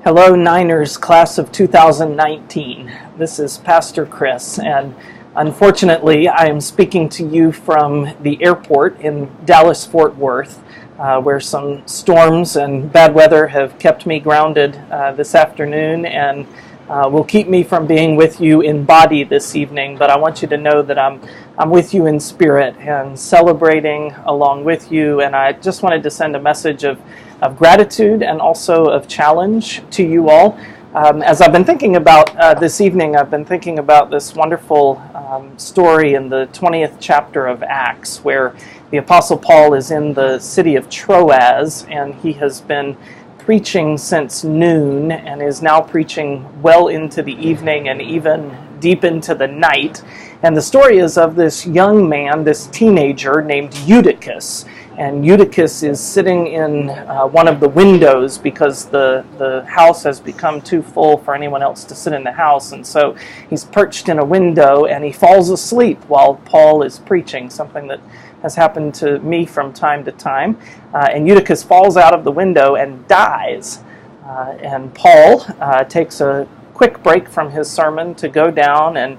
Hello, Niners class of 2019. This is Pastor Chris, and unfortunately, I am speaking to you from the airport in Dallas-Fort Worth, where some storms and bad weather have kept me grounded this afternoon and will keep me from being with you in body this evening. But I want you to know that I'm with you in spirit and celebrating along with you, and I just wanted to send a message of gratitude and also of challenge to you all. As I've been thinking about this evening, I've been thinking about this wonderful story in the 20th chapter of Acts, where the Apostle Paul is in the city of Troas, and he has been preaching since noon and is now preaching well into the evening and even deep into the night. And the story is of this young man, this teenager named Eutychus. And Eutychus is sitting in one of the windows because the house has become too full for anyone else to sit in the house. And so he's perched in a window and he falls asleep while Paul is preaching, something that has happened to me from time to time. And Eutychus falls out of the window and dies. And Paul takes a quick break from his sermon to go down and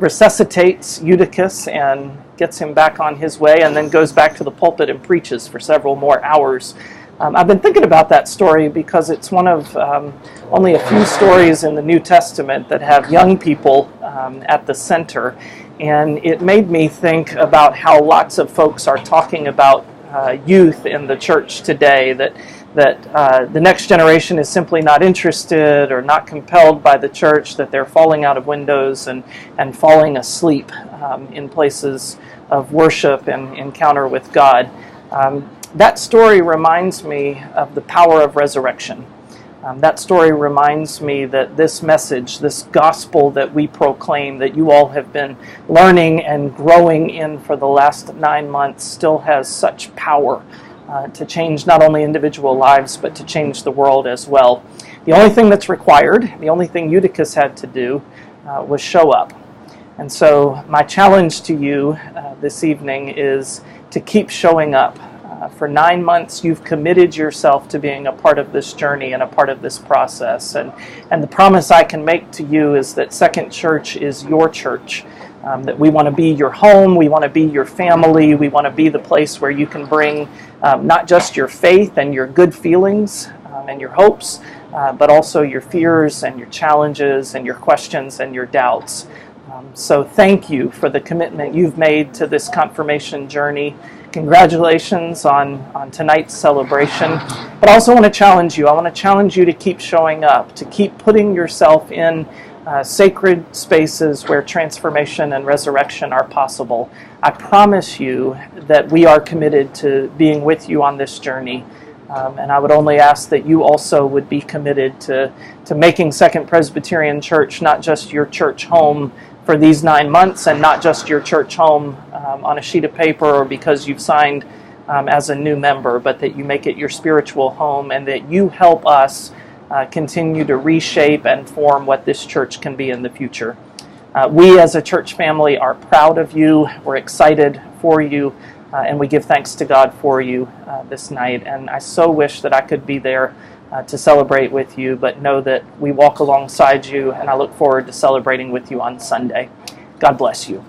resuscitates Eutychus and gets him back on his way, and then goes back to the pulpit and preaches for several more hours. I've been thinking about that story because it's one of only a few stories in the New Testament that have young people at the center, and it made me think about how lots of folks are talking about youth in the church today, that the next generation is simply not interested or not compelled by the church, that they're falling out of windows and falling asleep in places of worship and encounter with God. That story reminds me of the power of resurrection. That story reminds me that this message, this gospel that we proclaim, that you all have been learning and growing in for the last 9 months, still has such power to change not only individual lives, but to change the world as well. The only thing that's required, the only thing Eutychus had to do, was show up. And so my challenge to you this evening is to keep showing up. For 9 months, you've committed yourself to being a part of this journey and a part of this process. And the promise I can make to you is that Second Church is your church. That we want to be your home, we want to be your family, we want to be the place where you can bring not just your faith and your good feelings and your hopes, but also your fears and your challenges and your questions and your doubts. So thank you for the commitment you've made to this confirmation journey. Congratulations on tonight's celebration. But I also want to challenge you. I want to challenge you to keep showing up, to keep putting yourself in sacred spaces where transformation and resurrection are possible. I promise you that we are committed to being with you on this journey. And I would only ask that you also would be committed to making Second Presbyterian Church not just your church home for these 9 months, and not just your church home on a sheet of paper or because you've signed as a new member, but that you make it your spiritual home, and that you help us continue to reshape and form what this church can be in the future. We as a church family are proud of you. We're excited for you, and we give thanks to God for you this night. And I so wish that I could be there to celebrate with you, but know that we walk alongside you, and I look forward to celebrating with you on Sunday. God bless you.